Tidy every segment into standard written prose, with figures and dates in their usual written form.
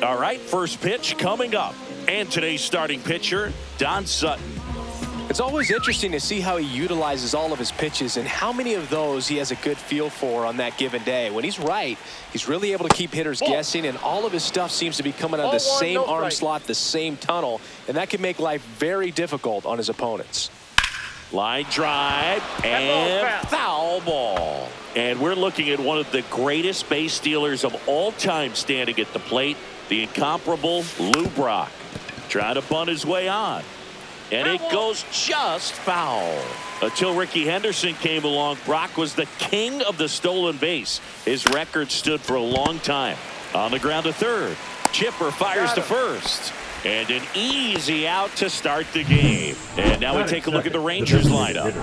All right, first pitch coming up. And today's starting pitcher, Don Sutton. It's always interesting to see how he utilizes all of his pitches and how many of those he has a good feel for on that given day. When he's right, he's really able to keep hitters guessing, and all of his stuff seems to be coming out of the same arm slot, the same tunnel, and that can make life very difficult on his opponents. Line drive and foul ball. And we're looking at one of the greatest base stealers of all time standing at the plate, the incomparable Lou Brock. Trying to bunt his way on. And it goes just foul. Until Rickey Henderson came along, Brock was the king of the stolen base. His record stood for a long time. On the ground to third. Chipper fires to first. And an easy out to start the game. And now we take a look at the Rangers lineup.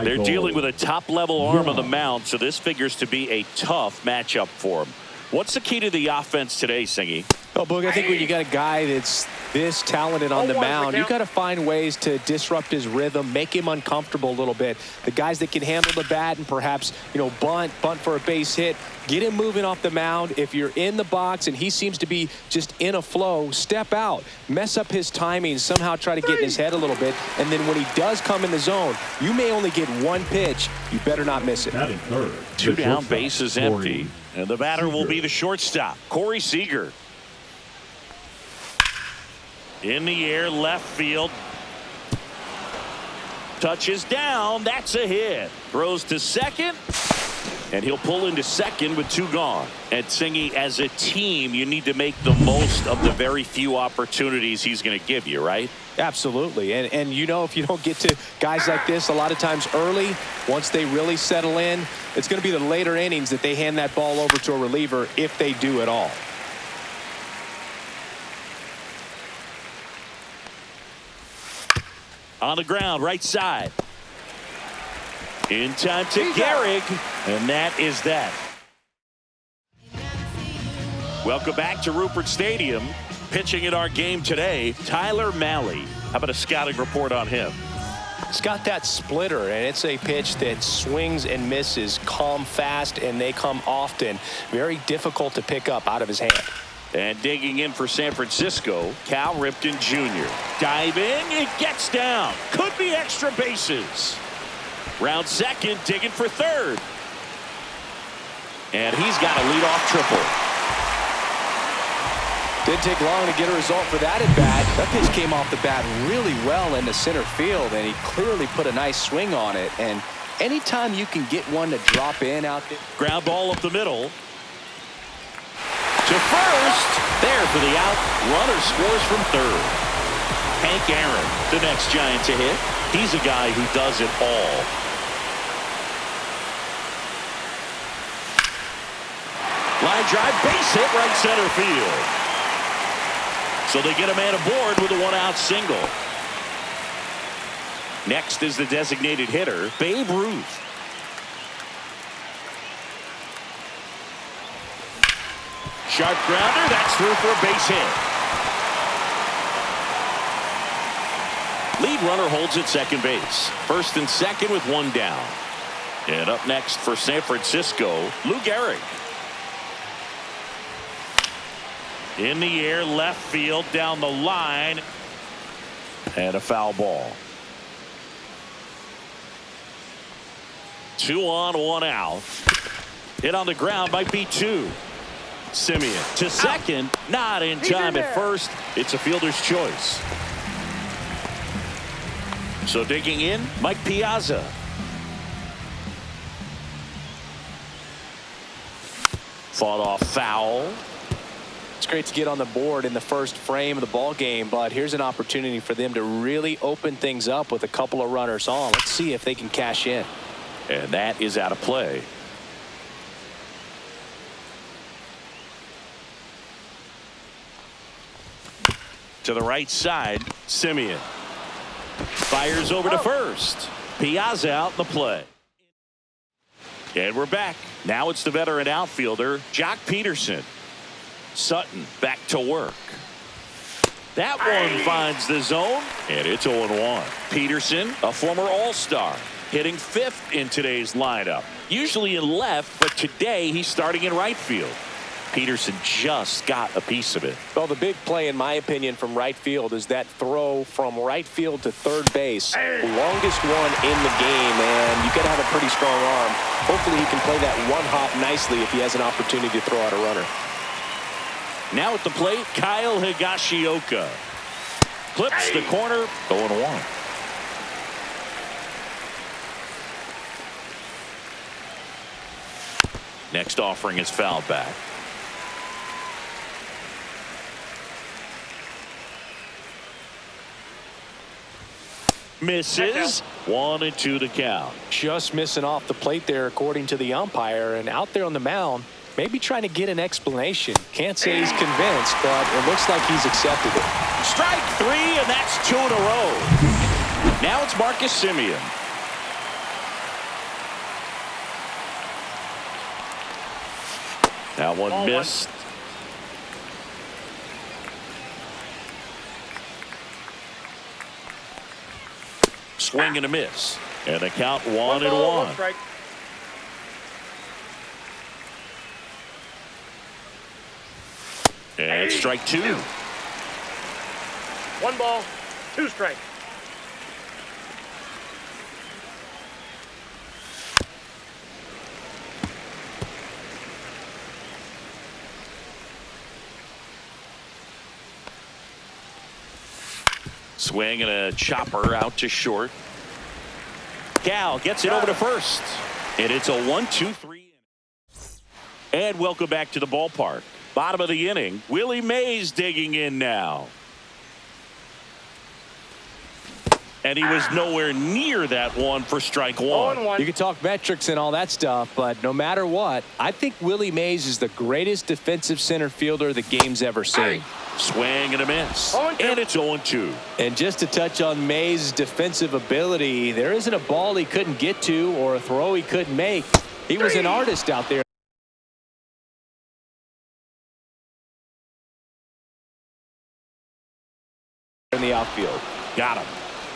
They're dealing with a top-level arm on the mound, so this figures to be a tough matchup for them. What's the key to the offense today, Singy? Well, Boog, I think when you got a guy that's this talented on the mound, you got to find ways to disrupt his rhythm, make him uncomfortable a little bit. The guys that can handle the bat and perhaps, bunt for a base hit, get him moving off the mound. If you're in the box and he seems to be just in a flow, step out, mess up his timing, somehow try to get in his head a little bit. And then when he does come in the zone, you may only get one pitch. You better not miss it. Two down, base is empty. And the batter will be the shortstop, Corey Seager. In the air, left field. Touches down. That's a hit. Throws to second. And he'll pull into second with two gone. And Singy, as a team, you need to make the most of the very few opportunities he's going to give you, right? Absolutely. And if you don't get to guys like this a lot of times early, once they really settle in, it's going to be the later innings that they hand that ball over to a reliever, if they do at all. On the ground, right side. In time to Gehrig, and that is that. Welcome back to Rupert Stadium. Pitching in our game today, Tyler Mahle. How about a scouting report on him? It's got that splitter, and it's a pitch that swings and misses, come fast, and they come often. Very difficult to pick up out of his hand. And digging in for San Francisco, Cal Ripken Jr. Diving, it gets down. Could be extra bases. Round second, digging for third. And he's got a leadoff triple. Didn't take long to get a result for that at bat. That pitch came off the bat really well into center field, and he clearly put a nice swing on it. And anytime you can get one to drop in out there. Ground ball up the middle. To first. There for the out. Runner scores from third. Hank Aaron, the next Giant to hit. He's a guy who does it all. Line drive, base hit, right center field. So they get a man aboard with a one-out single. Next is the designated hitter, Babe Ruth. Sharp grounder, that's through for a base hit. Lead runner holds at second base. First and second with one down. And up next for San Francisco, Lou Gehrig. In the air, left field, down the line. And a foul ball. 2 on, 1 out. Hit on the ground might be 2. Simeon to second, not in time at first. It's a fielder's choice. So digging in, Mike Piazza. Fought off foul. It's great to get on the board in the first frame of the ball game, but here's an opportunity for them to really open things up with a couple of runners on. Let's see if they can cash in. And that is out of play. To the right side, Simeon. Fires over to first. Piazza out in the play. And we're back. Now it's the veteran outfielder, Jock Peterson. Sutton back to work. That one finds the zone, and it's 0-1. Peterson, a former All-Star, hitting 5th in today's lineup. Usually in left, but today he's starting in right field. Peterson just got a piece of it. Well, the big play, in my opinion, from right field is that throw from right field to third base. Longest one in the game, and you got to have a pretty strong arm. Hopefully he can play that one hop nicely if he has an opportunity to throw out a runner. Now at the plate, Kyle Higashioka. Clips the corner, 0-1. Next offering is fouled back. Misses. 1-2 to count. Just missing off the plate there, according to the umpire, and out there on the mound, maybe trying to get an explanation. Can't say he's convinced, but it looks like he's accepted it. Strike 3, and that's 2 in a row. Now it's Marcus Semien. That one missed. Swing and a miss. And the count 1-1. Strike. And strike 2. 1 ball, 2 strikes. Swing and a chopper out to short. Cal gets it over to first. And it's a 1-2-3. And welcome back to the ballpark. Bottom of the inning. Willie Mays digging in now. And he was nowhere near that one for strike 1. You can talk metrics and all that stuff, but no matter what, I think Willie Mays is the greatest defensive center fielder the game's ever seen. Swing and a miss. And it's 0-2. And just to touch on Mays' defensive ability, there isn't a ball he couldn't get to or a throw he couldn't make. He was an artist out there in the outfield. Got him.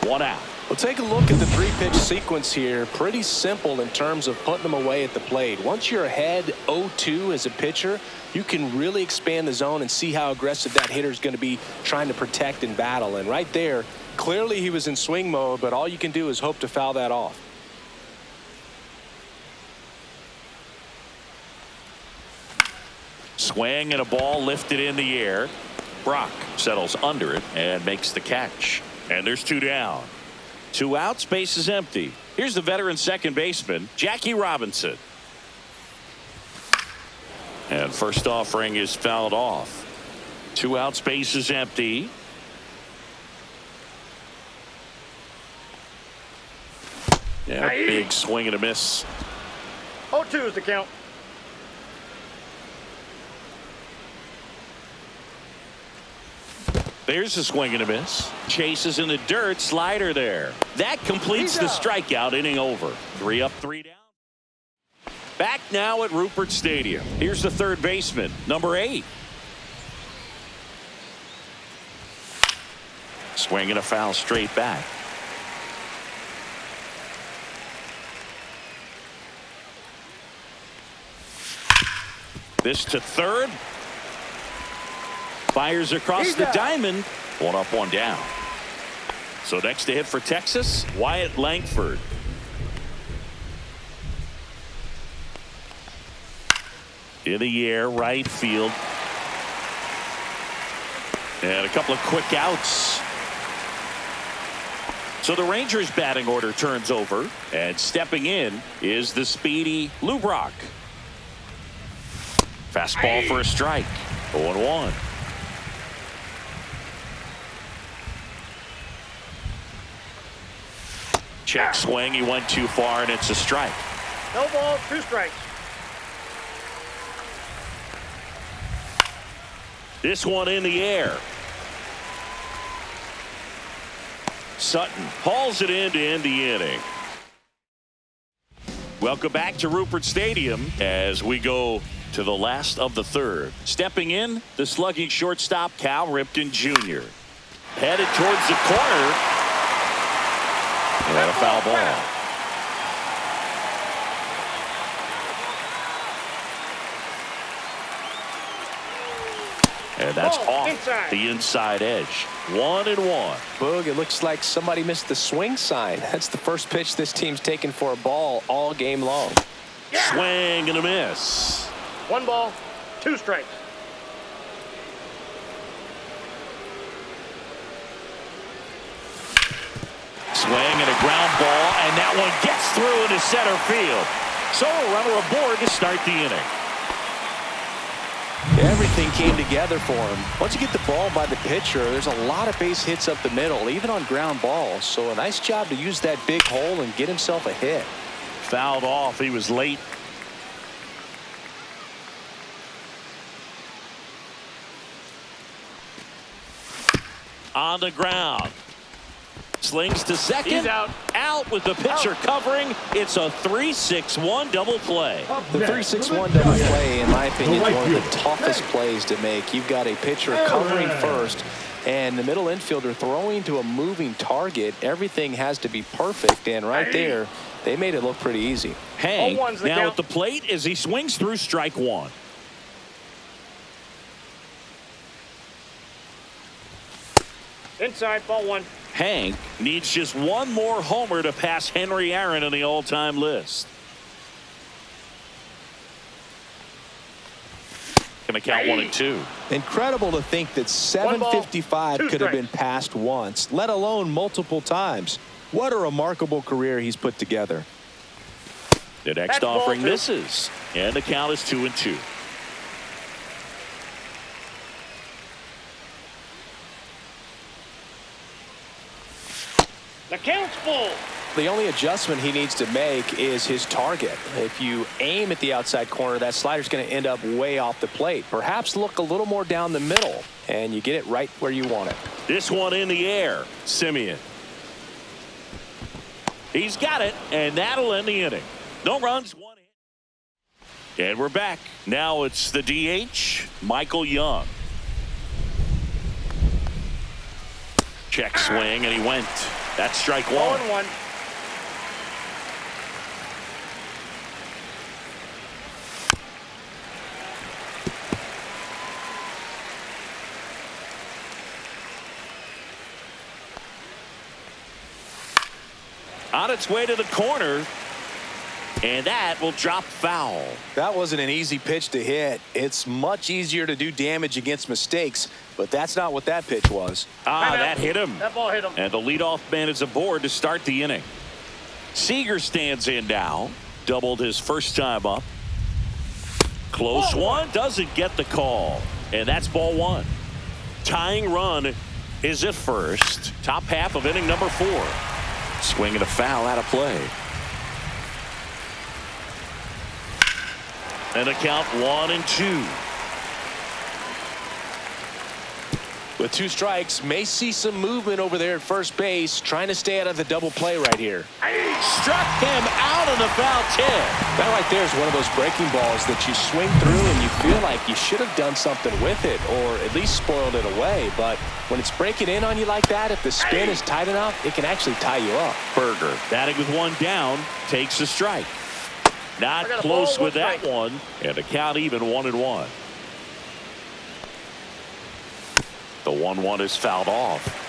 1 out. Well, take a look at the 3-pitch sequence here. Pretty simple in terms of putting them away at the plate. Once you're ahead 0-2 as a pitcher, you can really expand the zone and see how aggressive that hitter is going to be trying to protect and battle. And right there, clearly he was in swing mode, but all you can do is hope to foul that off. Swing and a ball lifted in the air. Brock settles under it and makes the catch. And there's 2 down. 2 outs, base is empty. Here's the veteran second baseman, Jackie Robinson. And first offering is fouled off. 2 outs, base is empty. Yeah, big swing and a miss. 0-2 is the count. There's a swing and a miss. Chases in the dirt. Slider there. That completes the strikeout. Inning over. 3 up, 3 down. Back now at Rupert Stadium. Here's the third baseman, number 8. Swing and a foul straight back. This to third. Fires across the diamond. 1 up, 1 down. So next to hit for Texas, Wyatt Langford. In the air, right field. And a couple of quick outs. So the Rangers batting order turns over, and stepping in is the speedy Lou Brock. Fastball for a strike. 0-1. Check swing. He went too far, and it's a strike. No balls, 2 strikes. This one in the air. Sutton hauls it in to end the inning. Welcome back to Rupert Stadium as we go to the last of the third. Stepping in, the slugging shortstop Cal Ripken Jr. Headed towards the corner. And a foul ball. And that's Ball off inside. the inside edge. 1-1. Boog, it looks like somebody missed the swing sign. That's the first pitch this team's taken for a ball all game long. Yeah. Swing and a miss. 1 ball, 2 strikes. Swing and a ground ball, and that one gets through into center field. So a runner aboard to start the inning. Everything came together for him. Once you get the ball by the pitcher, there's a lot of base hits up the middle, even on ground balls. So a nice job to use that big hole and get himself a hit. Fouled off. He was late. On the ground. Slings to second. He's out. Out with the pitcher covering. It's a 3-6-1 double play. The 3-6-1 double play, in my opinion, is one of the toughest plays to make. You've got a pitcher covering first and the middle infielder throwing to a moving target. Everything has to be perfect, and right there, they made it look pretty easy. Hank 0-1's the now count. at the plate as he swings through strike one. Inside, ball 1. Hank needs just one more homer to pass Henry Aaron on the all-time list. Gonna count 1-2. Incredible to think that 755 could have been passed once, let alone multiple times. What a remarkable career he's put together. The next That's ball offering 2. misses, and the count is 2-2. The count's full. The only adjustment he needs to make is his target. If you aim at the outside corner, that slider's going to end up way off the plate. Perhaps look a little more down the middle, and you get it right where you want it. This one in the air. Simeon. He's got it, and that'll end the inning. No runs, 1 hit. And we're back. Now it's the DH, Michael Young. Check swing, and he went. That's strike 1. 0-1. On its way to the corner, and that will drop foul. That wasn't an easy pitch to hit. It's much easier to do damage against mistakes, but that's not what that pitch was. That hit him. That ball hit him. And the leadoff man is aboard to start the inning. Seager stands in now. Doubled his first time up. Close one. Doesn't get the call. And that's ball 1. Tying run is at first. Top half of inning number 4. Swing and a foul out of play. And a count 1-2. With 2 strikes, may see some movement over there at first base, trying to stay out of the double play right here. Struck him out on the foul tip. That right there is one of those breaking balls that you swing through and you feel like you should have done something with it or at least spoiled it away. But when it's breaking in on you like that, if the spin is tight enough, it can actually tie you up. Berger batting with 1 down, takes a strike. Not close with that one, and the count even 1-1. The 1-1 is fouled off.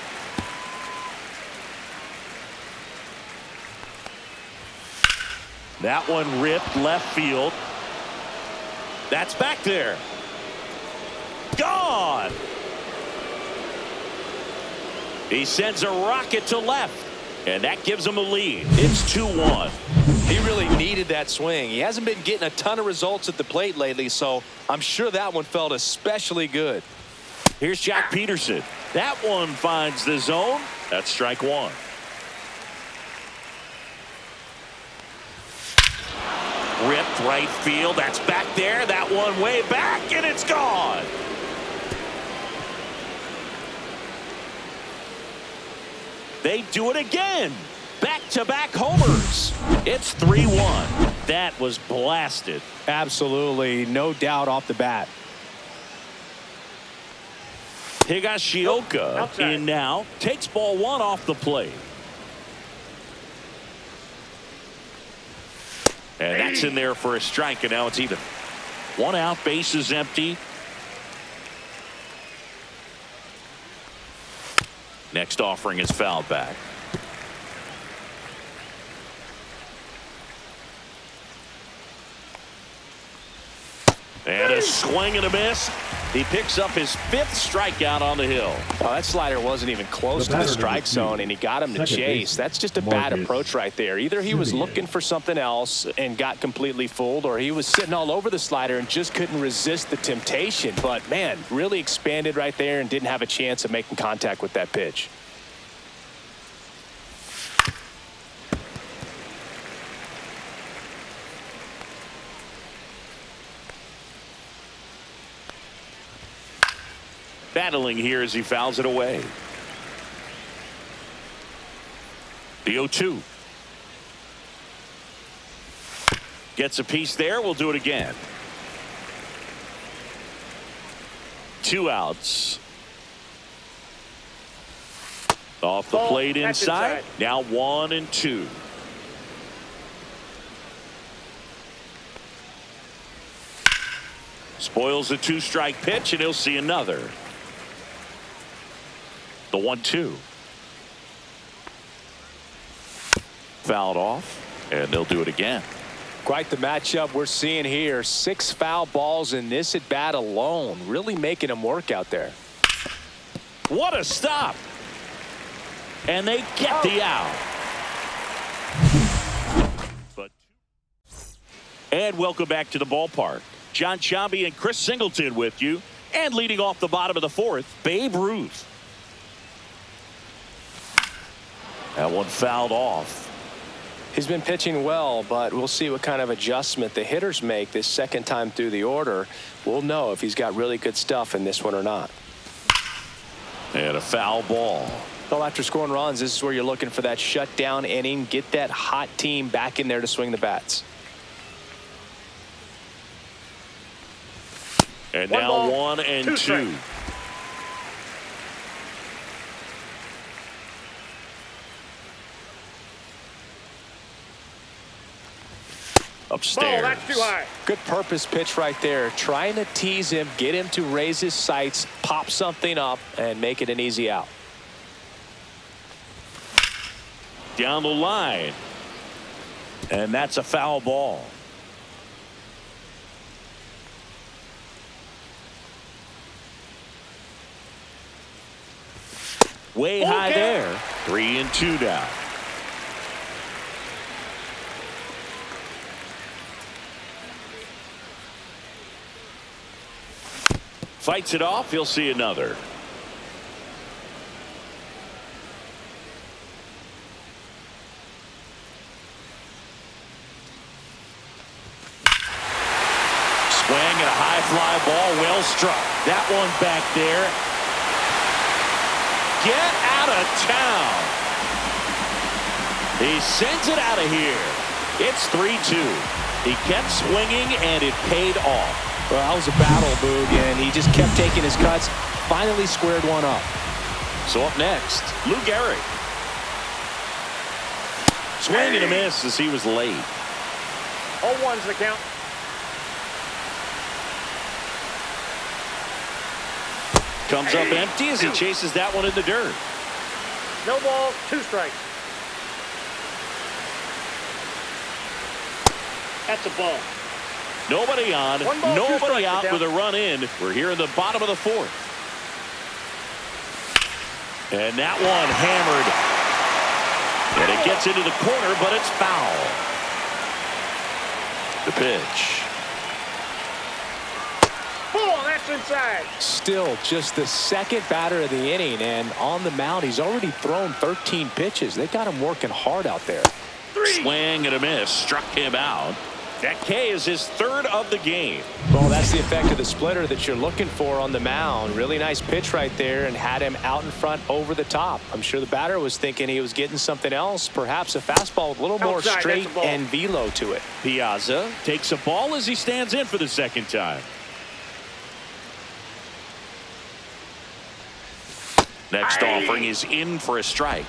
That one ripped left field. That's back there. Gone. He sends a rocket to left, and that gives him a lead. It's 2-1. He really needed that swing. He hasn't been getting a ton of results at the plate lately, so I'm sure that one felt especially good. Here's Jack Peterson. That one finds the zone. That's strike 1. Ripped right field. That's back there. That one way back, and it's gone. They do it again. Back-to-back homers. It's 3-1. That was blasted. Absolutely, no doubt off the bat. Higashioka in now. Takes ball 1 off the plate. And that's in there for a strike, and now it's even. 1 out, base is empty. Next offering is fouled back. And a swing and a miss. He picks up his 5th strikeout on the hill. Well, that slider wasn't even close to the strike zone, and he got him to chase. That's just a bad approach right there. Either he was looking for something else and got completely fooled, or he was sitting all over the slider and just couldn't resist the temptation. But, man, really expanded right there and didn't have a chance of making contact with that pitch. Battling here as he fouls it away. The 0-2. Gets a piece there. We'll do it again. 2 outs. Off the plate inside. Now 1-2. Spoils the 2-strike pitch, and he'll see another. The 1-2. Fouled off, and they'll do it again. Quite the matchup we're seeing here. 6 foul balls in this at bat alone. Really making them work out there. What a stop. And they get the out. And welcome back to the ballpark. John Chambi and Chris Singleton with you. And leading off the bottom of the 4th, Babe Ruth. That one fouled off. He's been pitching well, but we'll see what kind of adjustment the hitters make this second time through the order. We'll know if he's got really good stuff in this one or not. And a foul ball. Well, after scoring runs, this is where you're looking for that shutdown inning. Get that hot team back in there to swing the bats. And now 1-2. Upstairs. Ball, that's too high. Good purpose pitch right there. Trying to tease him, get him to raise his sights, pop something up, and make it an easy out. Down the line. And that's a foul ball. Way high there. 3-2 down. Fights it off. He'll see another. Swing and a high fly ball. Well struck. That one back there. Get out of town. He sends it out of here. It's 3-2. He kept swinging and it paid off. Well, that was a battle, Boog, and he just kept taking his cuts. Finally squared one up. So up next, Lou Gehrig. Swing and a miss as he was late. 0-1's the count. Comes up empty as he chases that one in the dirt. No ball, 2 strikes. That's a ball. Nobody on, nobody out with a run in. We're here in the bottom of the 4th. And that one hammered. And it gets into the corner, but it's foul. The pitch. Ball, that's inside. Still just the second batter of the inning, and on the mound, he's already thrown 13 pitches. They got him working hard out there. Swing and a miss. Struck him out. That K is his 3rd of the game. Well, that's the effect of the splitter that you're looking for on the mound. Really nice pitch right there and had him out in front over the top. I'm sure the batter was thinking he was getting something else, perhaps a fastball with a little more straight and velo to it. Piazza takes a ball as he stands in for the 2nd time. Next offering is in for a strike.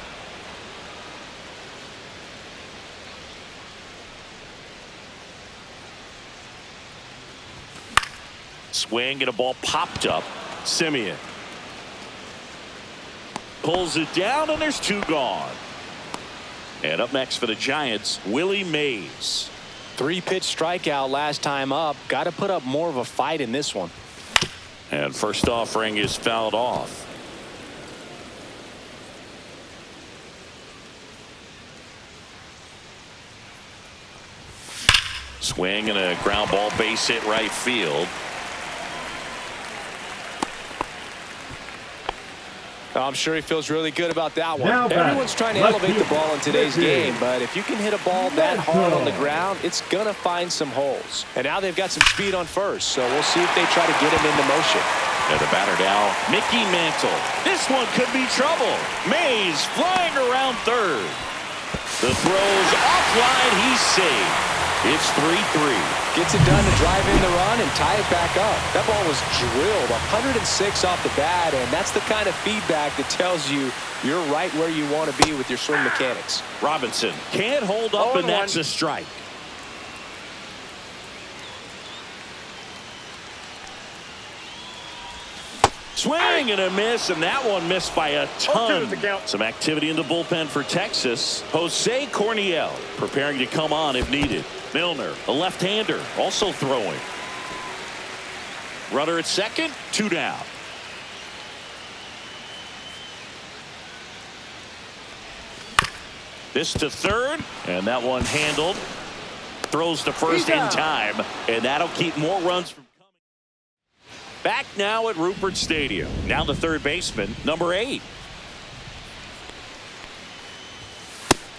Swing and a ball popped up. Simeon. Pulls it down, and there's 2 gone. And up next for the Giants, Willie Mays. 3-pitch strikeout last time up. Got to put up more of a fight in this one. And first offering is fouled off. Swing and a ground ball, base hit right field. I'm sure he feels really good about that one. Everyone's trying to elevate the ball in today's game, but if you can hit a ball that hard on the ground, it's going to find some holes. And now they've got some speed on first, so we'll see if they try to get him into motion. And the batter now, Mickey Mantle. This one could be trouble. Mays flying around third. The throw's offline. He's safe. It's 3-3. Gets it done to drive in the run and tie it back up. That ball was drilled 106 off the bat, and that's the kind of feedback that tells you you're right where you want to be with your swing mechanics. Robinson can't hold up, and that's a strike. Swing and a miss, and that one missed by a ton. Some activity in the bullpen for Texas. Jose Corniel preparing to come on if needed. Milner, a left-hander, also throwing. Runner at second, 2 down. This to third, and that one handled. Throws to first in time, and that'll keep more runs from coming. Back now at Rupert Stadium. Now the third baseman, number 8.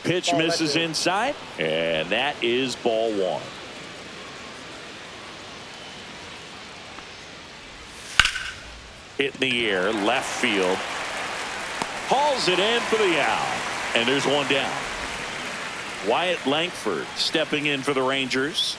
Pitch misses inside, and that is ball 1. Hit in the air, left field. Hauls it in for the out, and there's 1 down. Wyatt Langford stepping in for the Rangers.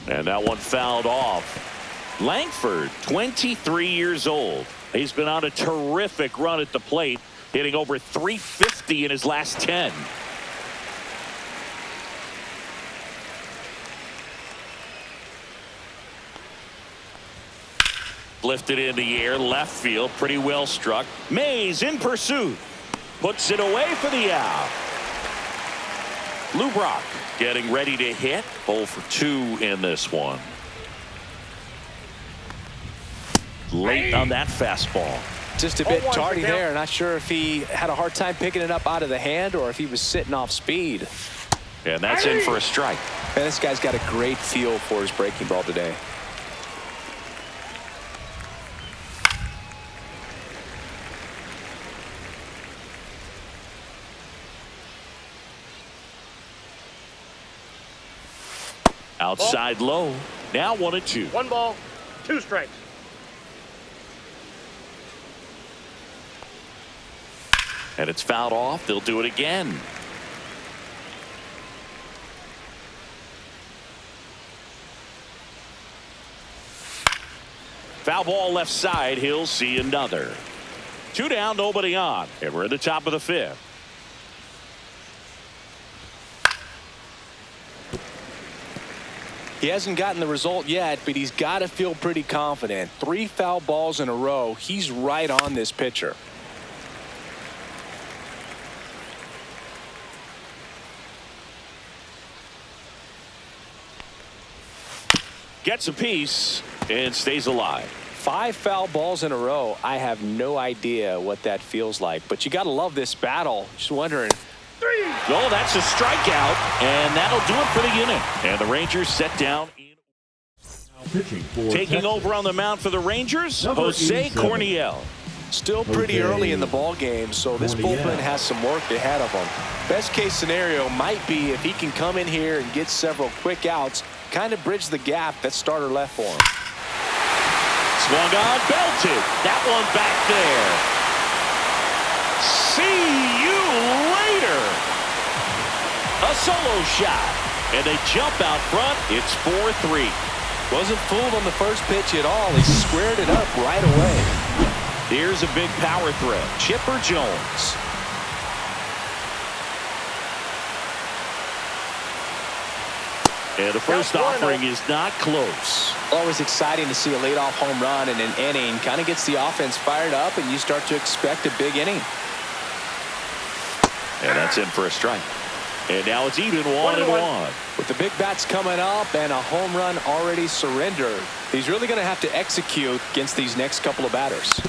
And that one fouled off. Langford, 23 years old. He's been on a terrific run at the plate, hitting over 350 in his last 10. Lifted in the air, left field, pretty well struck. Mays in pursuit. Puts it away for the out. Lou Brock getting ready to hit. 0 for 2 in this one. Late on that fastball. Just a bit tardy there. Not sure if he had a hard time picking it up out of the hand or if he was sitting off speed. And that's in for a strike. And this guy's got a great feel for his breaking ball today. Outside low. Now 1-2. 1 ball, 2 strikes. And it's fouled off. They'll do it again. Foul ball left side. He'll see another. 2 down, nobody on. And we're at the top of the 5th. He hasn't gotten the result yet, but he's got to feel pretty confident. 3 foul balls in a row. He's right on this pitcher. Gets a piece and stays alive. 5 foul balls in a row. I have no idea what that feels like, but you got to love this battle. Just wondering. 3. Oh, that's a strikeout, and that'll do it for the inning. And the Rangers set down. Taking over on the mound for the Rangers, Jose Corniel. Still pretty early in the ball game, so this bullpen has some work ahead of him. Best case scenario might be if he can come in here and get several quick outs, kind of bridge the gap that starter left for him. Swung on, belted. That one back there. See you later. A solo shot, and they jump out front. It's 4-3. Wasn't fooled on the first pitch at all. He squared it up right away. Here's a big power threat. Chipper Jones. And the first offering is not close. Always exciting to see a leadoff home run in an inning. Kind of gets the offense fired up, and you start to expect a big inning. And that's in for a strike. And now it's even 1-1. With the big bats coming up and a home run already surrendered, he's really going to have to execute against these next couple of batters.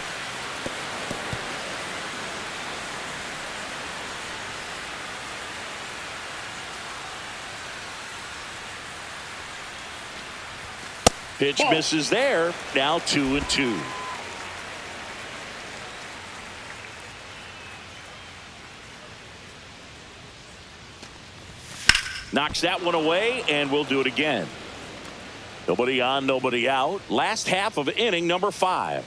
Pitch misses there. Now 2-2. Knocks that one away, and we'll do it again. Nobody on, nobody out. Last half of inning number 5.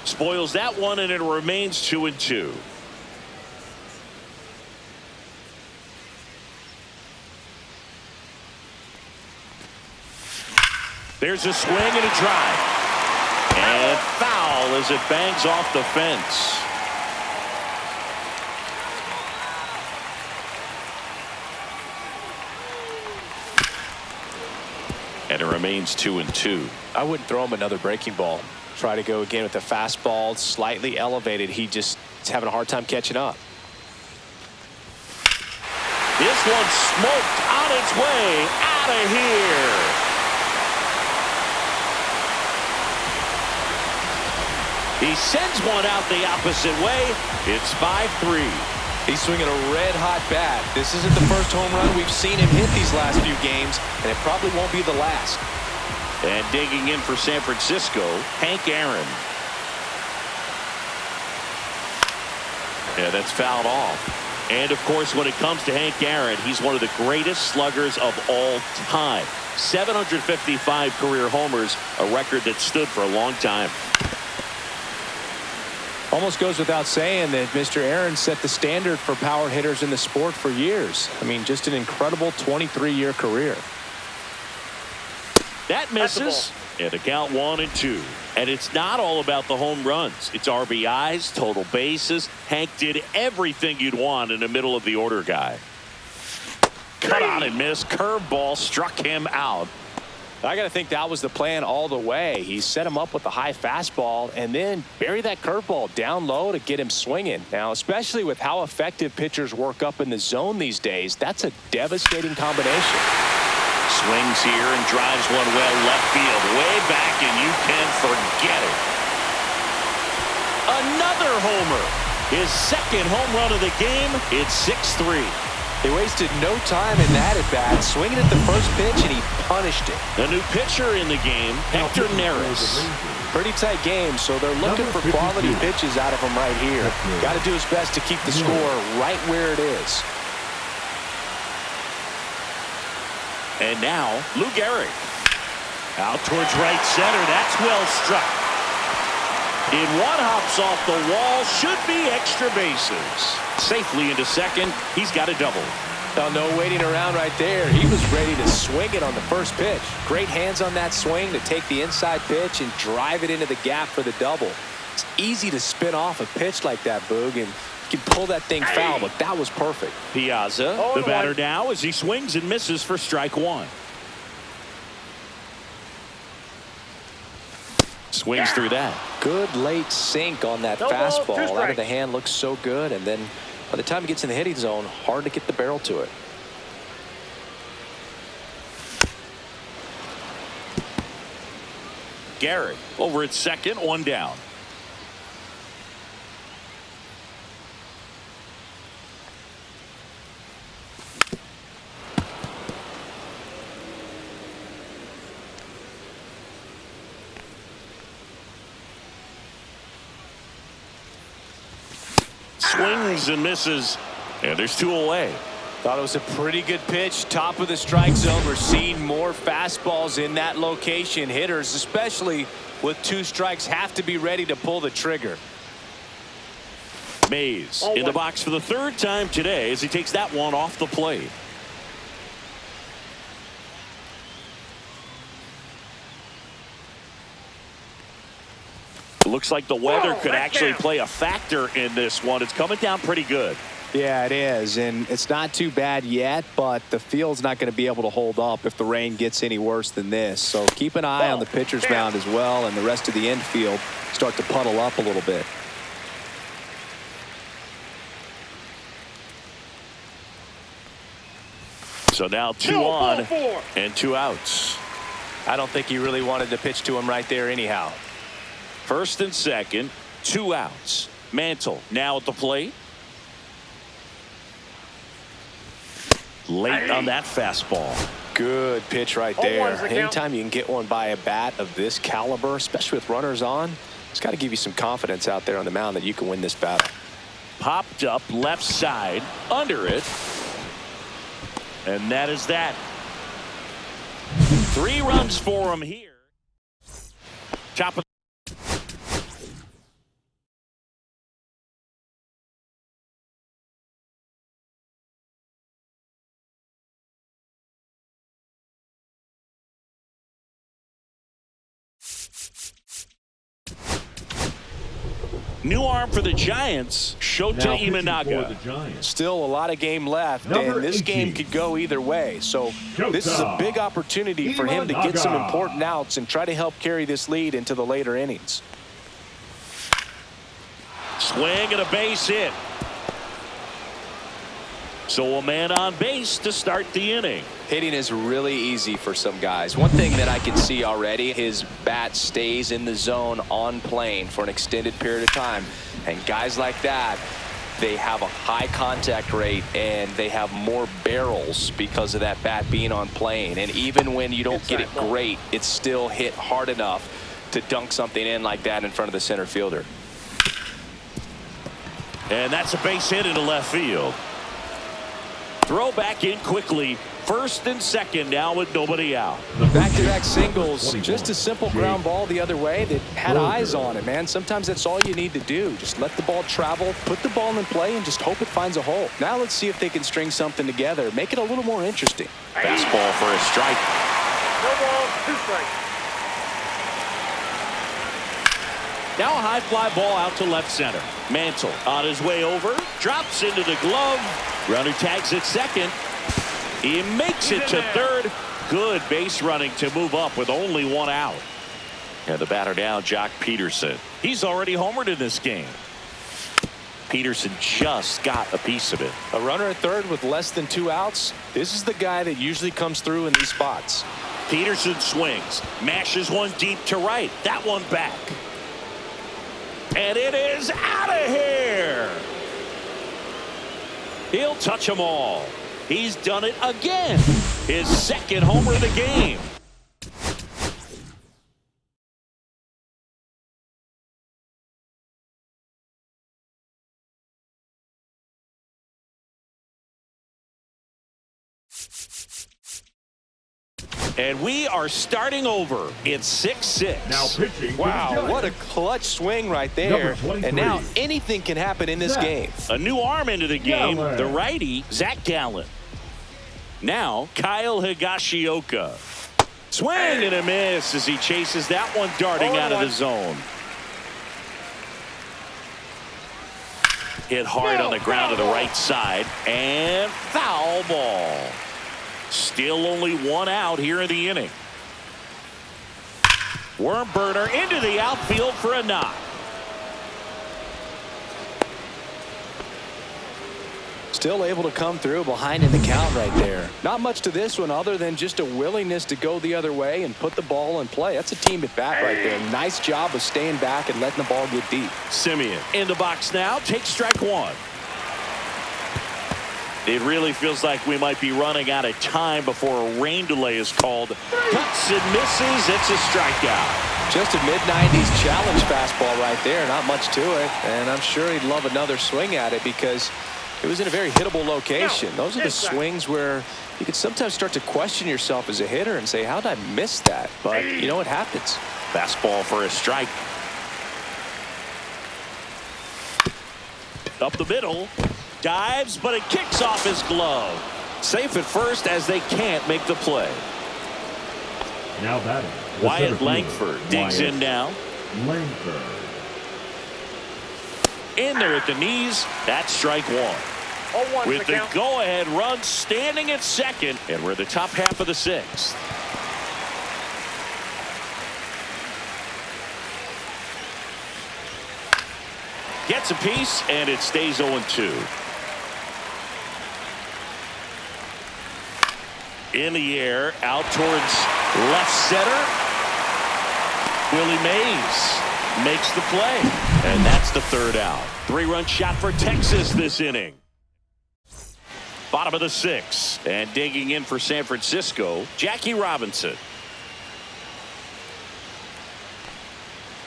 Spoils that one, and it remains 2-2. There's a swing and a drive. And foul as it bangs off the fence. And it remains 2-2. I wouldn't throw him another breaking ball. Try to go again with the fastball slightly elevated. He just is having a hard time catching up. This one's smoked on its way out of here. He sends one out the opposite way. It's 5-3. He's swinging a red-hot bat. This isn't the first home run we've seen him hit these last few games, and it probably won't be the last. And digging in for San Francisco, Hank Aaron. Yeah, that's fouled off. And, of course, when it comes to Hank Aaron, he's one of the greatest sluggers of all time. 755 career homers, a record that stood for a long time. Almost goes without saying that Mr. Aaron set the standard for power hitters in the sport for years. I mean, just an incredible 23-year career. That misses. And the count 1-2. And it's not all about the home runs. It's RBIs, total bases. Hank did everything you'd want in the middle of the order guy. Cut on and miss. Curveball struck him out. I got to think that was the plan all the way. He set him up with a high fastball and then bury that curveball down low to get him swinging. Now, especially with how effective pitchers work up in the zone these days, that's a devastating combination. Swings here and drives one well left field. Way back, and you can forget it. Another homer. His second home run of the game. It's 6-3. They wasted no time in that at bat, swinging at the first pitch, and he punished it. The new pitcher in the game, Hector Neris. Pretty tight game, so they're looking for quality pitches out of him right here. Got to do his best to keep the score right where it is. And now, Lou Gehrig. Out towards right center. That's well struck. In one hops off the wall. Should be extra bases. Safely into second. He's got a double. Now, no waiting around right there. He was ready to swing it on the first pitch. Great hands on that swing to take the inside pitch and drive it into the gap for the double. It's easy to spin off a pitch like that, Boog, and you can pull that thing foul, but that was perfect. Piazza, the batter now, as he swings and misses for strike one. Swings through that. Good late sink on that fastball. Out of the hand looks so good, and then by the time it gets in the hitting zone, hard to get the barrel to it. Gehrig over at second, one down. Swings and misses, and there's two away. Thought it was a pretty good pitch. Top of the strike zone. We're seeing more fastballs in that location. Hitters, especially with two strikes, have to be ready to pull the trigger. Mays in the box for the third time today as he takes that one off the plate. Looks like the weather could actually play a factor in this one. It's coming down pretty good. Yeah, it is, and it's not too bad yet, but the field's not going to be able to hold up if the rain gets any worse than this. So keep an eye on the pitcher's mound as well, and the rest of the infield start to puddle up a little bit. So now 2 on and 2 outs. I don't think he really wanted to pitch to him right there anyhow. First and second, 2 outs. Mantle now at the plate. Late on that fastball. Good pitch right there. Anytime you can get one by a bat of this caliber, especially with runners on, it's got to give you some confidence out there on the mound that you can win this battle. Popped up left side, under it. And that is that. 3 runs for him here. Top of new arm for the Giants, Shota Imanaga. Still a lot of game left, and this game could go either way. So this is a big opportunity for him to get some important outs and try to help carry this lead into the later innings. Swing and a base hit. So a man on base to start the inning. Hitting is really easy for some guys. One thing that I can see already, his bat stays in the zone on plane for an extended period of time. And guys like that, they have a high contact rate and they have more barrels because of that bat being on plane. And even when you don't get it great, it's still hit hard enough to dunk something in like that in front of the center fielder. And that's a base hit into left field. Throw back in quickly. First and second now with nobody out. Back-to-back singles. Just a simple ground ball the other way that had eyes on it, man. Sometimes that's all you need to do. Just let the ball travel, put the ball in play, and just hope it finds a hole. Now let's see if they can string something together. Make it a little more interesting. Fastball for a strike. No ball, 2 strikes. Now a high fly ball out to left center. Mantle on his way over. Drops into the glove. Runner tags at second. He makes it to third. Good base running to move up with only 1 out. And the batter now, Jock Peterson. He's already homered in this game. Peterson just got a piece of it. A runner at third with less than 2 outs. This is the guy that usually comes through in these spots. Peterson swings. Mashes one deep to right. That one back. And it is out of here. He'll touch them all. He's done it again. His second homer of the game. And we are starting over. It's 6-6. Now pitching. Wow, what a clutch swing right there. And now anything can happen in this game. A new arm into the game. The righty, Zach Gallen. Now, Kyle Higashioka. Swing and a miss as he chases that one darting out of the zone. Hit hard on the ground to the right side. And foul ball. Still only 1 out here in the inning. Worm burner into the outfield for a knock. Still able to come through behind in the count right there. Not much to this one other than just a willingness to go the other way and put the ball in play. That's a team at bat right there. Nice job of staying back and letting the ball get deep. Simeon in the box now. Takes strike 1. It really feels like we might be running out of time before a rain delay is called. Cuts and misses. It's a strikeout. Just a mid-90s challenge fastball right there. Not much to it. And I'm sure he'd love another swing at it because it was in a very hittable location. Those are the swings where you can sometimes start to question yourself as a hitter and say, how did I miss that? But, you know, it happens. Fastball for a strike. Up the middle. Dives, but it kicks off his glove. Safe at first as they can't make the play. Now batting. Wyatt Langford digs in now. Langford. In there at the knees. That's strike 1. 0-1 with the count. go-ahead run standing at second, and we're in the top half of the sixth. Gets a piece, and it stays 0-2. In the air, out towards left center. Willie Mays makes the play, and that's the third out. 3-run shot for Texas this inning. Bottom of the sixth, and digging in for San Francisco, Jackie Robinson.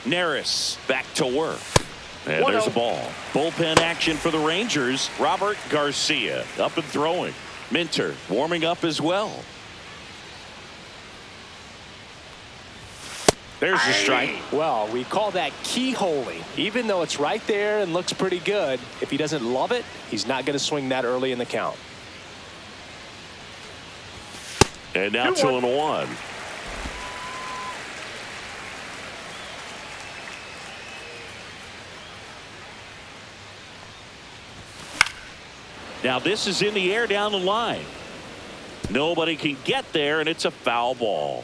Neris back to work. And there's a ball. Bullpen action for the Rangers. Robert Garcia up and throwing. Minter warming up as well. There's the strike. Well, we call that keyholing. Even though it's right there and looks pretty good, if he doesn't love it, he's not going to swing that early in the count. And now 2-1. Now this is in the air down the line. Nobody can get there, and it's a foul ball.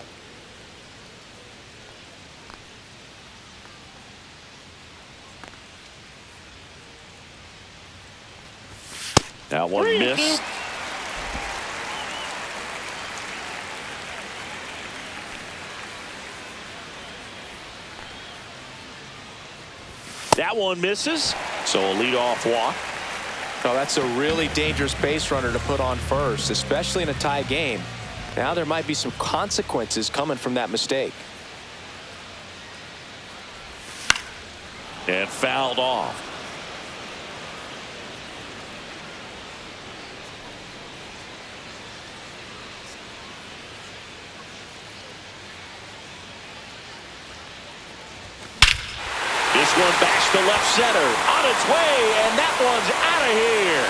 That one missed. That one misses. So a leadoff walk. Oh, that's a really dangerous base runner to put on first, especially in a tie game. Now there might be some consequences coming from that mistake. And fouled off. This one bashed to left center. On its way, and that one's out of here.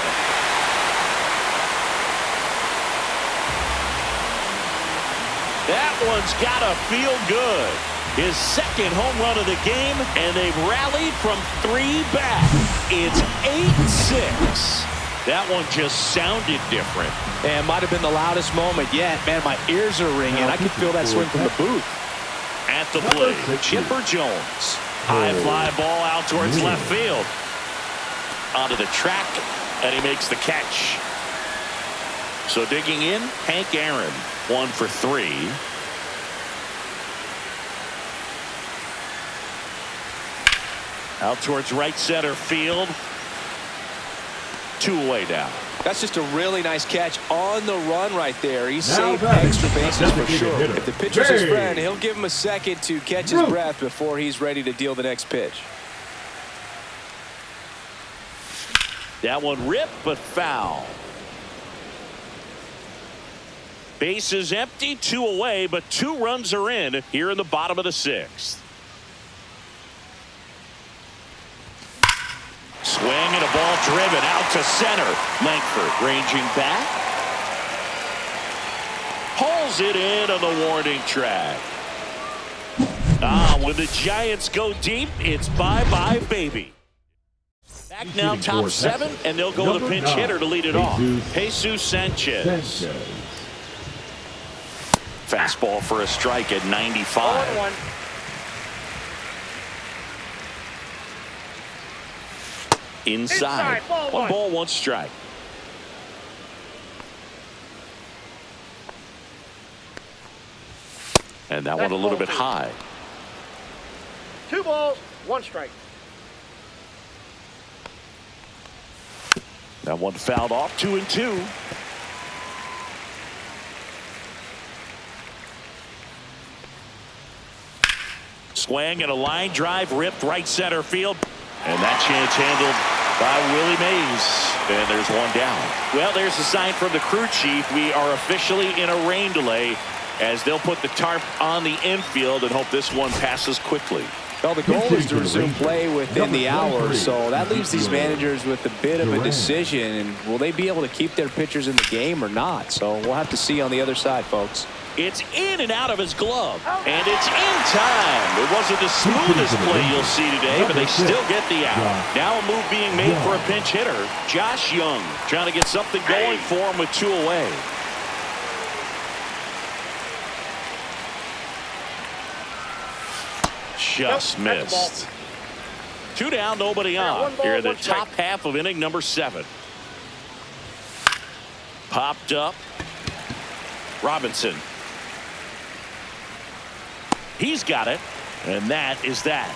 That one's got to feel good. His second home run of the game, and they've rallied from 3 back. It's 8-6. That one just sounded different. And might have been the loudest moment yet. Man, my ears are ringing. I can feel that swing from the booth. At the plate, Chipper Jones. High fly ball out towards left field. Onto the track, and he makes the catch. So digging in, Hank Aaron, 1 for 3. Out towards right center field. 2 away now. That's just a really nice catch on the run right there. He saved extra bases for sure. If the pitcher's his friend, he'll give him a second to catch his breath before he's ready to deal the next pitch. That one ripped, but foul. Bases empty, 2 away, but 2 runs are in here in the bottom of the 6th. Swing and a ball driven out to center. Langford ranging back. Pulls it in on the warning track. When the Giants go deep, it's bye-bye, baby. Back now, top 7, and they'll go with a pinch hitter to lead it off. Jesus Sanchez. Fastball for a strike at 95. 0-1. Inside. 1 ball, 1 strike. And that one a little bit high. 2 balls, 1 strike. That one fouled off. 2-2. Swing and a line drive ripped right center field. And that chance handled by Willie Mays. And there's 1 down. Well, there's a sign from the crew chief. We are officially in a rain delay as they'll put the tarp on the infield and hope this one passes quickly. Well, the goal is to resume play within the hour, so that leaves these managers with a bit of a decision. And will they be able to keep their pitchers in the game or not? So we'll have to see on the other side, folks. It's in and out of his glove, and it's in time. It wasn't the smoothest play you'll see today, but they still get the out. Now a move being made for a pinch hitter. Josh Young trying to get something going for him with 2 away. Just missed. 2 down, nobody on. Here in the top half of inning number 7. Popped up. Robinson. He's got it, and that is that.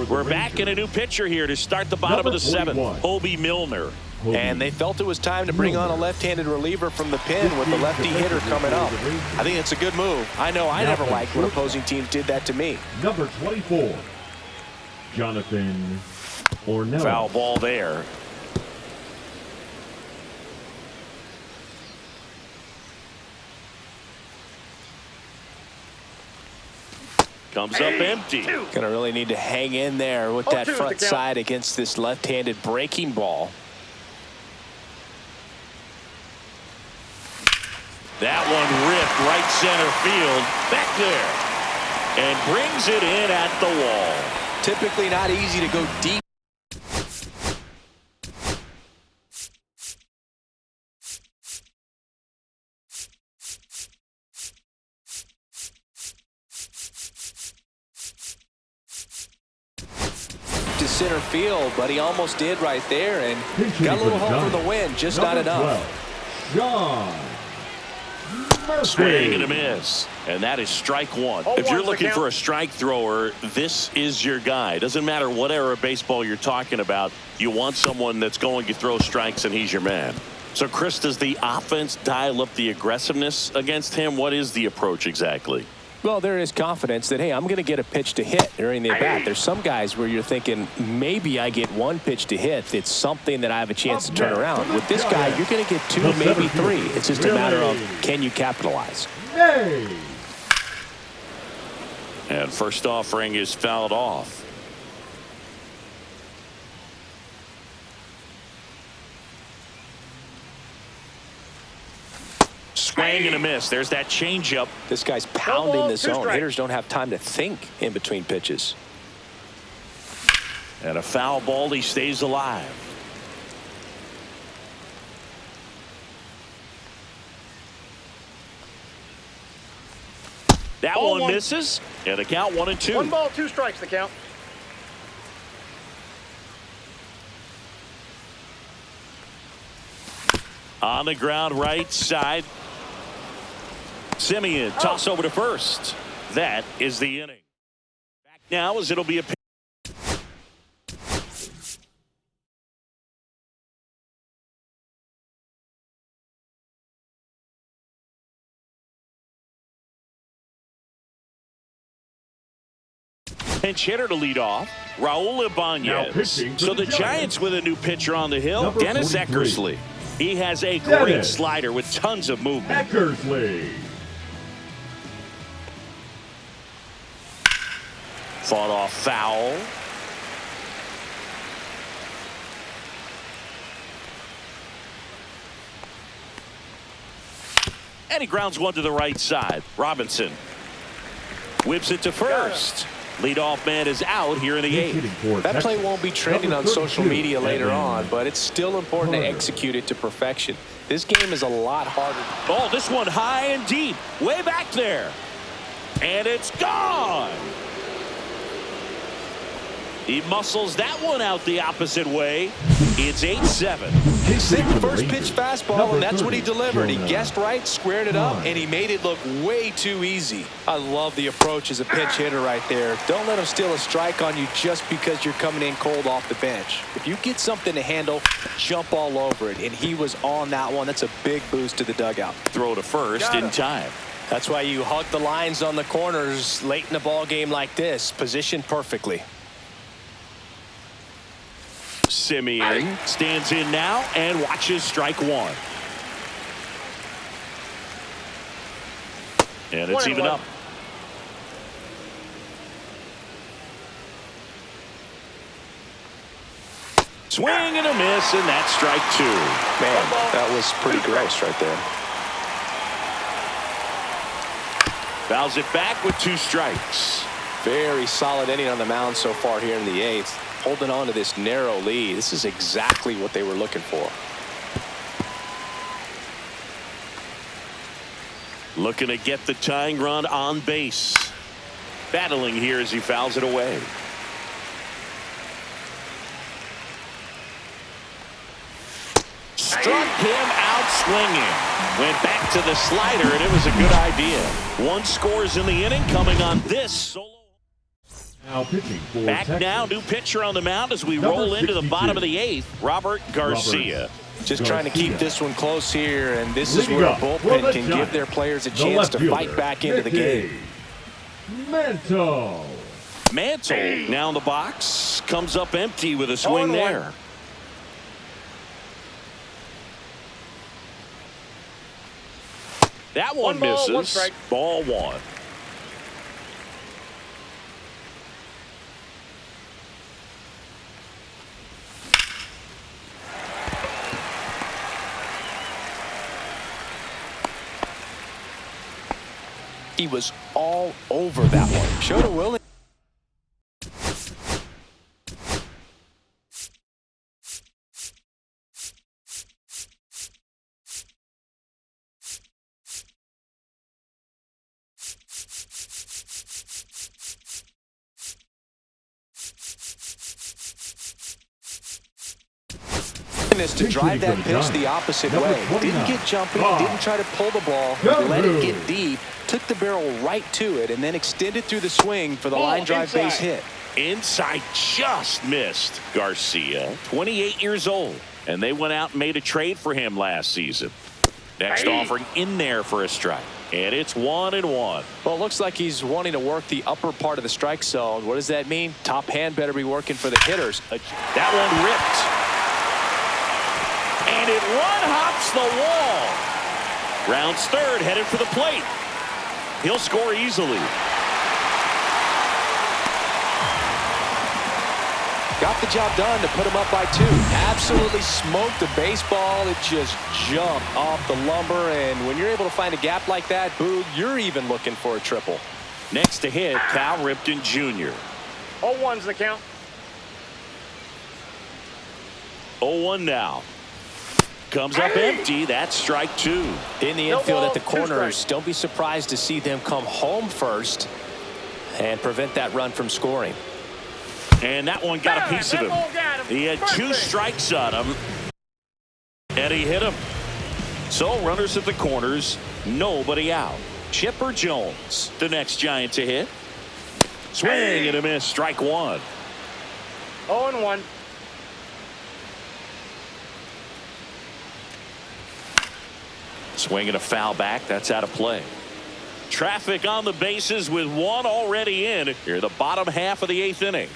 We're back in a new pitcher here to start the bottom of the 7th. Hobie Milner. And they felt it was time to bring on a left-handed reliever from the pen with the lefty hitter coming up. I think it's a good move. I know I never liked when opposing teams did that to me. Number 24, Jonathan Ornella. Foul ball there. Comes up empty. Gonna really need to hang in there with that front side against this left-handed breaking ball. That one ripped right center field. Back there. And brings it in at the wall. Typically not easy to go deep. To center field, but he almost did right there and got a little help for the win, just not enough. John Swing and a miss, and that is strike 1. If you're looking for a strike thrower, this is your guy. Doesn't matter what era of baseball you're talking about, you want someone that's going to throw strikes, and he's your man. So Chris, does the offense dial up the aggressiveness against him? What is the approach exactly? Well, there is confidence that, hey, I'm going to get a pitch to hit during the at-bat. There's some guys where you're thinking, maybe I get 1 pitch to hit. It's something that I have a chance to turn around. With this guy, you're going to get 2, maybe 3. It's just a matter of, can you capitalize? And first offering is fouled off. Swing and a miss. There's that changeup. This guy's pounding the zone. Hitters don't have time to think in between pitches. And a foul ball. He stays alive. That one misses. And the count 1-2. 1 ball, 2 strikes the count. On the ground right side. Simeon toss over to first. That is the inning. Back now as it'll be a pinch hitter to lead off. Raul Ibanez. So the Giants with a new pitcher on the hill. Dennis Eckersley. He has a great slider with tons of movement. Eckersley. Fought off foul. And he grounds one to the right side. Robinson whips it to first. Leadoff man is out here in the 8th. That play won't be trending on social media later on, but it's still important to execute it to perfection. This game is a lot harder. Oh, this one high and deep. Way back there. And it's gone. He muscles that one out the opposite way. It's 8-7. He sent the first pitch fastball, and that's what he delivered. He guessed right, squared it up, and he made it look way too easy. I love the approach as a pinch hitter right there. Don't let him steal a strike on you just because you're coming in cold off the bench. If you get something to handle, jump all over it, and he was on that one. That's a big boost to the dugout. Throw to first in time. That's why you hug the lines on the corners late in a ball game like this, positioned perfectly. Simeon stands in now and watches strike 1. And it's even up. Swing and a miss, and that's strike 2. Man, that was pretty gross right there. Fouls it back with 2 strikes. Very solid inning on the mound so far here in the 8th. Holding on to this narrow lead. This is exactly what they were looking for. Looking to get the tying run on base. Battling here as he fouls it away. Struck him out swinging. Went back to the slider, and it was a good idea. 1 scores in the inning coming on this solo. Now pitching for Back Texas. now, new pitcher on the mound as we Number roll into the 62. bottom of the 8th, Robert Garcia. Just trying to keep this one close here, and this is Leading where a up for bullpen the can give Giants, their players a the chance left to fielder, fight back into the game. Mantle. Mantle now in the box. Comes up empty with a swing 0-1. there. That one 1 ball, misses. 1 strike. Ball 1. He was all over that one. Showed a willing. To drive that pitch the opposite Number way. 29. Didn't get jumpy, didn't try to pull the ball, let it get deep, took the barrel right to it, and then extended through the swing for the line drive inside. base hit. Inside just missed. Garcia, 28 years old. And they went out and made a trade for him last season. Next offering in there for a strike. And it's 1-1. Well, it looks like he's wanting to work the upper part of the strike zone. What does that mean? Top hand better be working for the hitters. That one ripped. And it one-hops the wall. Rounds third, headed for the plate. He'll score easily. Got the job done to put him up by 2. Absolutely smoked the baseball. It just jumped off the lumber. And when you're able to find a gap like that, Boog, you're even looking for a triple. Next to hit, Cal Ripken Jr. 0-1's the count. 0-1 now. Comes up empty. That's strike 2. In the No infield ball, at the 2 corners, strikes. don't be surprised to see them come home first and prevent that run from scoring. And that one got a piece of him. He had 2 strikes on him. And he hit him. So runners at the corners, nobody out. Chipper Jones, the next Giant to hit. Swing and a miss, strike 1. 0-1. Swing and a foul back. That's out of play. Traffic on the bases with 1 already in. Here, the bottom half of the 8th inning.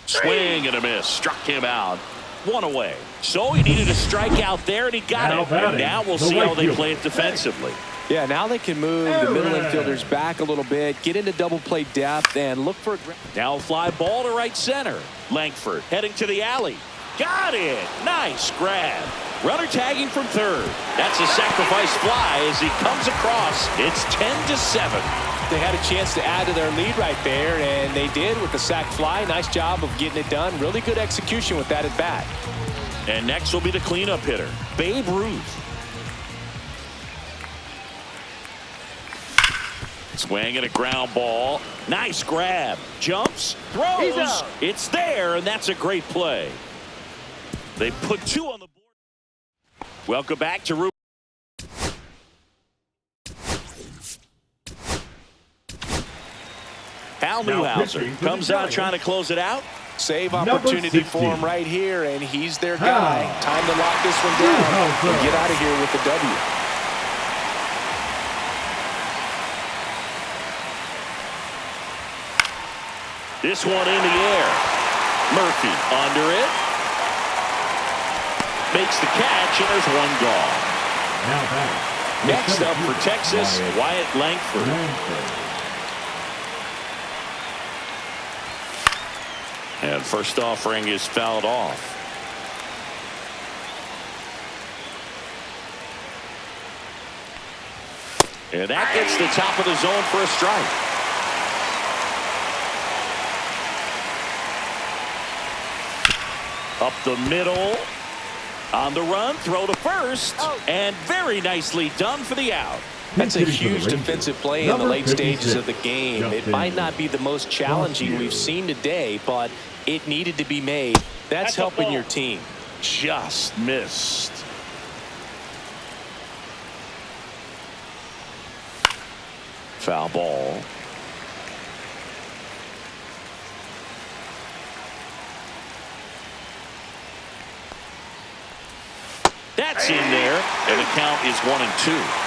Swing and a miss. Struck him out. 1 away. So he needed a strikeout there, and he got Now it. batting, And now we'll the see how right they fielder. play it defensively. Yeah, now they can move the middle infielders back a little bit, get into double play depth, and look for a Now a fly ball to right center. Langford heading to the alley. Got it. Nice grab. Runner tagging from third. That's a sacrifice fly as he comes across. It's 10-7. They had a chance to add to their lead right there, and they did with the sac fly. Nice job of getting it done. Really good execution with that at bat. And next will be the cleanup hitter, Babe Ruth. Swing and a ground ball. Nice grab. Jumps. He's Throws. out. It's there, and that's a great play. They put 2 on the board. Welcome back to Ruth. Hal Now Newhouser pitching for the comes out Giants. trying to close it out. Save Number opportunity for 16. him right here, and he's their Hal. guy. Time to lock this one down Newhouser. and get out of here with the W. This one in the air. Murphy under it. Makes the catch, and there's 1 gone. Now batting. Next up for Texas, Wyatt Langford. And first offering is fouled off. And that gets the top of the zone for a strike. Up the middle. On the run, throw to first. And very nicely done for the out. That's a huge defensive play in the late stages of the game. It might not be the most challenging we've seen today, but it needed to be made. That's helping your team. Just missed. Foul ball. That's in there, and the count is 1-2.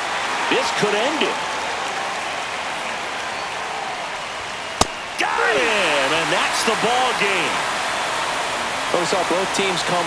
This could end it. Got him, and that's the ball game. So we saw both teams come